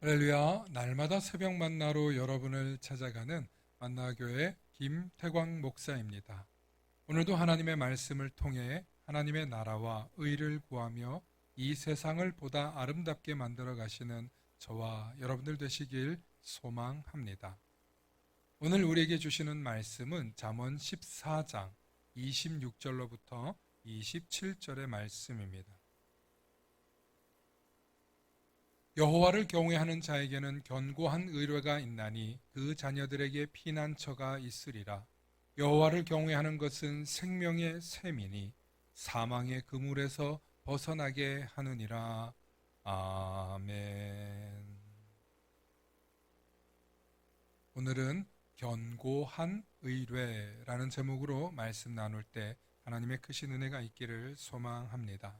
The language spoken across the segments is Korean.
할렐루야, 날마다 새벽 만나로 여러분을 찾아가는 만나교회 김태광 목사입니다. 오늘도 하나님의 말씀을 통해 하나님의 나라와 의를 구하며 이 세상을 보다 아름답게 만들어 가시는 저와 여러분들 되시길 소망합니다. 오늘 우리에게 주시는 말씀은 잠언 14장 26절로부터 27절의 말씀입니다. 여호와를 경외하는 자에게는 견고한 의뢰가 있나니 그 자녀들에게 피난처가 있으리라. 여호와를 경외하는 것은 생명의 샘이니 사망의 그물에서 벗어나게 하느니라. 아멘. 오늘은 견고한 의뢰라는 제목으로 말씀 나눌 때 하나님의 크신 은혜가 있기를 소망합니다.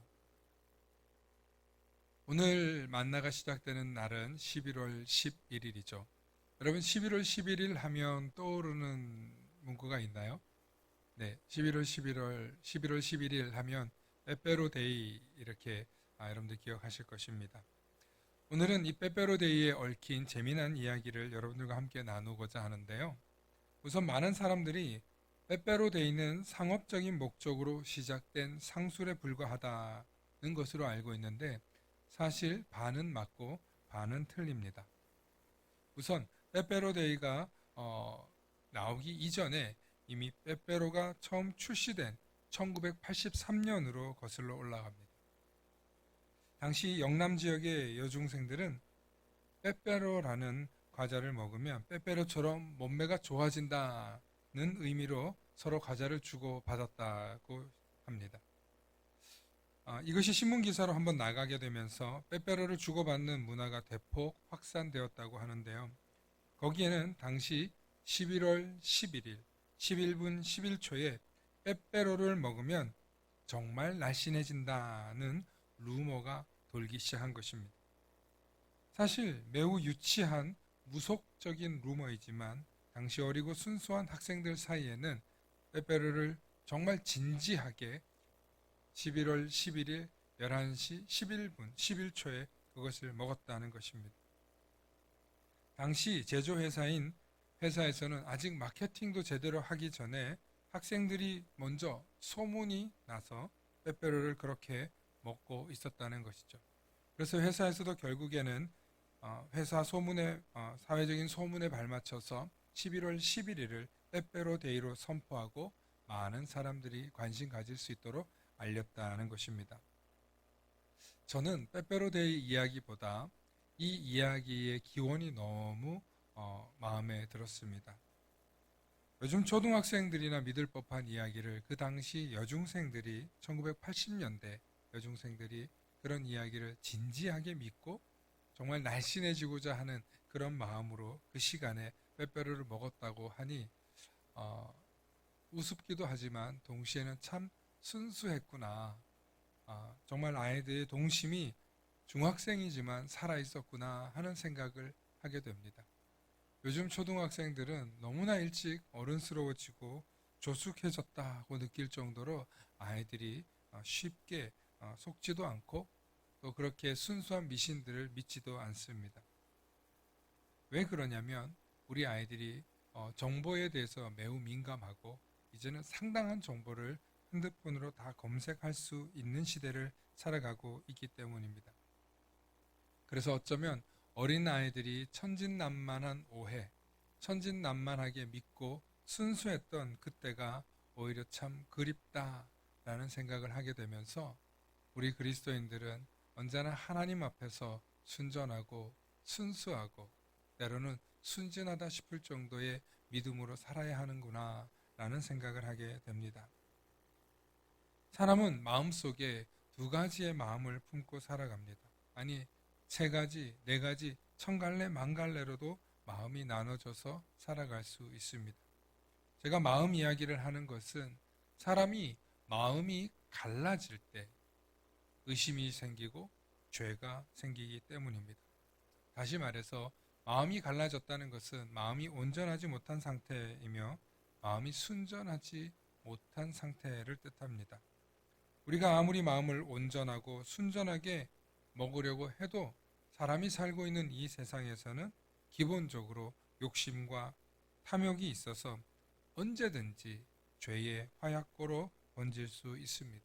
오늘 만나가 시작되는 날은 11월 11일이죠. 여러분 11월 11일 하면 떠오르는 문구가 있나요? 네, 11월 11일 하면 빼빼로데이 이렇게 여러분들 기억하실 것입니다. 오늘은 이 빼빼로데이에 얽힌 재미난 이야기를 여러분들과 함께 나누고자 하는데요. 우선 많은 사람들이 빼빼로데이는 상업적인 목적으로 시작된 상술에 불과하다는 것으로 알고 있는데 사실 반은 맞고 반은 틀립니다. 우선 빼빼로데이가 나오기 이전에 이미 빼빼로가 처음 출시된 1983년으로 거슬러 올라갑니다. 당시 영남 지역의 여중생들은 빼빼로라는 과자를 먹으면 빼빼로처럼 몸매가 좋아진다는 의미로 서로 과자를 주고 받았다고 합니다. 이것이 신문기사로 한번 나가게 되면서 빼빼로를 주고받는 문화가 대폭 확산되었다고 하는데요. 거기에는 당시 11월 11일, 11분 11초에 빼빼로를 먹으면 정말 날씬해진다는 루머가 돌기 시작한 것입니다. 사실 매우 유치한 무속적인 루머이지만 당시 어리고 순수한 학생들 사이에는 빼빼로를 정말 진지하게 11월 11일 11시 11분 11초에 그것을 먹었다는 것입니다. 당시 제조회사인 회사에서는 아직 마케팅도 제대로 하기 전에 학생들이 먼저 소문이 나서 빼빼로를 그렇게 먹고 있었다는 것이죠. 그래서 회사에서도 결국에는 회사 소문에 사회적인 소문에 발맞춰서 11월 11일을 빼빼로 데이로 선포하고 많은 사람들이 관심 가질 수 있도록 알렸다는 것입니다. 저는 빼빼로데이 이야기보다 이 이야기의 기원이 너무 마음에 들었습니다. 요즘 초등학생들이나 믿을 법한 이야기를 그 당시 여중생들이 1980년대 여중생들이 그런 이야기를 진지하게 믿고 정말 날씬해지고자 하는 그런 마음으로 그 시간에 빼빼로를 먹었다고 하니 우습기도 하지만 동시에는 참 순수했구나. 정말 아이들의 동심이 중학생이지만 살아있었구나 하는 생각을 하게 됩니다. 요즘 초등학생들은 너무나 일찍 어른스러워지고 조숙해졌다고 느낄 정도로 아이들이 쉽게 속지도 않고 또 그렇게 순수한 미신들을 믿지도 않습니다. 왜 그러냐면 우리 아이들이 정보에 대해서 매우 민감하고 이제는 상당한 정보를 핸드폰으로 다 검색할 수 있는 시대를 살아가고 있기 때문입니다. 그래서 어쩌면 어린 아이들이 천진난만한 오해, 천진난만하게 믿고 순수했던 그때가 오히려 참 그립다라는 생각을 하게 되면서 우리 그리스도인들은 언제나 하나님 앞에서 순전하고 순수하고 때로는 순진하다 싶을 정도의 믿음으로 살아야 하는구나 라는 생각을 하게 됩니다. 사람은 마음속에 두 가지의 마음을 품고 살아갑니다. 아니, 세 가지, 네 가지, 천갈래, 만갈래로도 마음이 나눠져서 살아갈 수 있습니다. 제가 마음 이야기를 하는 것은 사람이 마음이 갈라질 때 의심이 생기고 죄가 생기기 때문입니다. 다시 말해서 마음이 갈라졌다는 것은 마음이 온전하지 못한 상태이며 마음이 순전하지 못한 상태를 뜻합니다. 우리가 아무리 마음을 온전하고 순전하게 먹으려고 해도 사람이 살고 있는 이 세상에서는 기본적으로 욕심과 탐욕이 있어서 언제든지 죄의 화약고로 번질 수 있습니다.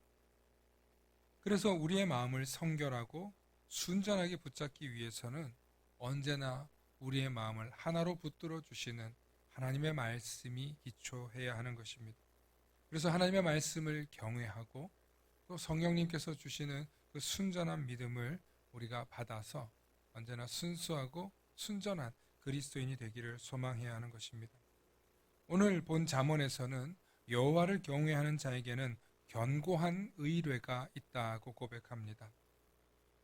그래서 우리의 마음을 성결하고 순전하게 붙잡기 위해서는 언제나 우리의 마음을 하나로 붙들어 주시는 하나님의 말씀이 기초해야 하는 것입니다. 그래서 하나님의 말씀을 경외하고 또 성령님께서 주시는 그 순전한 믿음을 우리가 받아서 언제나 순수하고 순전한 그리스도인이 되기를 소망해야 하는 것입니다. 오늘 본 잠언에서는 여호와를 경외하는 자에게는 견고한 의뢰가 있다고 고백합니다.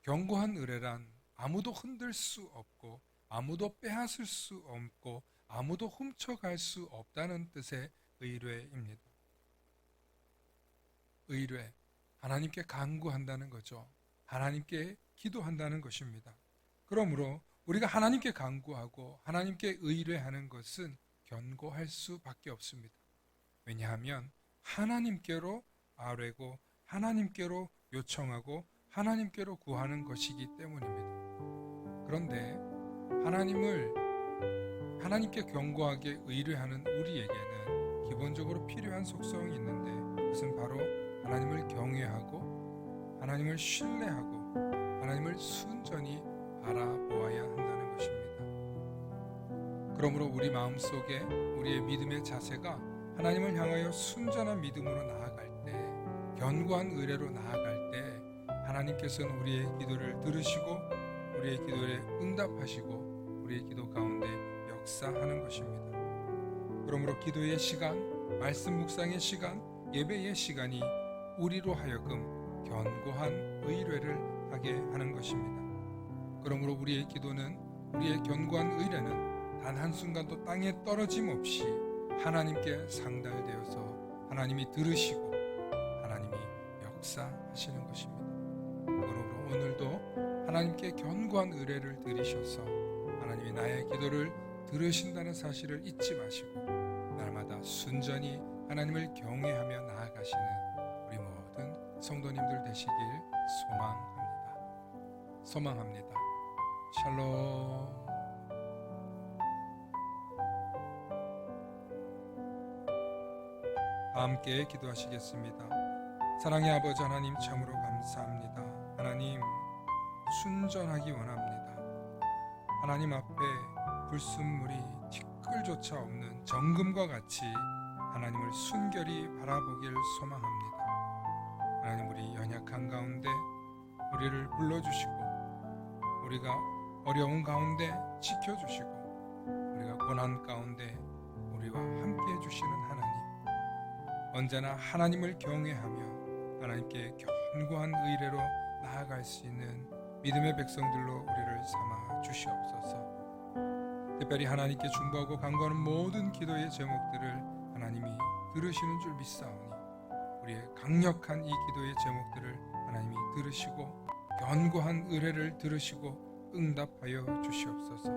견고한 의뢰란 아무도 흔들 수 없고 아무도 빼앗을 수 없고 아무도 훔쳐갈 수 없다는 뜻의 의뢰입니다. 의뢰, 하나님께 간구한다는 거죠. 하나님께 기도한다는 것입니다. 그러므로 우리가 하나님께 간구하고 하나님께 의뢰하는 것은 견고할 수밖에 없습니다. 왜냐하면 하나님께로 아뢰고 하나님께로 요청하고 하나님께로 구하는 것이기 때문입니다. 그런데 하나님께 견고하게 의뢰하는 우리에게는 기본적으로 필요한 속성이 있는데 그것은 바로 하나님을 경외하고 하나님을 신뢰하고 하나님을 순전히 바라보아야 한다는 것입니다. 그러므로 우리 마음속에 우리의 믿음의 자세가 하나님을 향하여 순전한 믿음으로 나아갈 때, 견고한 의뢰로 나아갈 때 하나님께서는 우리의 기도를 들으시고 우리의 기도에 응답하시고 우리의 기도 가운데 역사하는 것입니다. 그러므로 기도의 시간, 말씀 묵상의 시간, 예배의 시간이 우리로 하여금 견고한 의뢰를 하게 하는 것입니다. 그러므로 우리의 기도는, 우리의 견고한 의뢰는 단 한순간도 땅에 떨어짐 없이 하나님께 상달되어서 하나님이 들으시고 하나님이 역사하시는 것입니다. 그러므로 오늘도 하나님께 견고한 의뢰를 드리셔서 하나님이 나의 기도를 들으신다는 사실을 잊지 마시고 날마다 순전히 하나님을 경외하며 나아가시는 우리 모든 성도님들 되시길 소망합니다. 샬롬. 다 함께 기도하시겠습니다. 사랑의 아버지 하나님, 참으로 감사합니다. 하나님, 순전하기 원합니다. 하나님 앞에 불순물이 티끌조차 없는 정금과 같이 하나님을 순결히 바라보길 소망합니다. 하나님, 우리 연약한 가운데 우리를 불러주시고 우리가 어려운 가운데 지켜주시고 우리가 고난 가운데 우리와 함께 해주시는 하나님, 언제나 하나님을 경외하며 하나님께 견고한 의뢰로 나아갈 수 있는 믿음의 백성들로 우리를 삼아 주시옵소서. 특별히 하나님께 중보하고 간구하는 모든 기도의 제목들을 하나님이 들으시는 줄 믿사오니 우리의 강력한 이 기도의 제목들을 하나님이 들으시고 견고한 의뢰를 들으시고 응답하여 주시옵소서.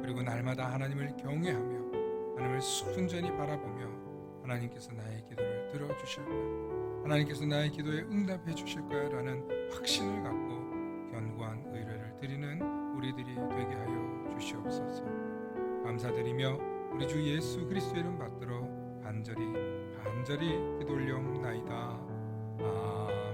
그리고 날마다 하나님을 경외하며 하나님을 순전히 바라보며 하나님께서 나의 기도를 들어주실 거야, 하나님께서 나의 기도에 응답해 주실 거야 라는 확신을 갖고 견고한 의뢰를 드리는 우리들이 되게 하여 주시옵소서. 감사드리며 우리 주 예수 그리스도의 이름 받들어 간절히 기도 올려옵나이다. 아멘.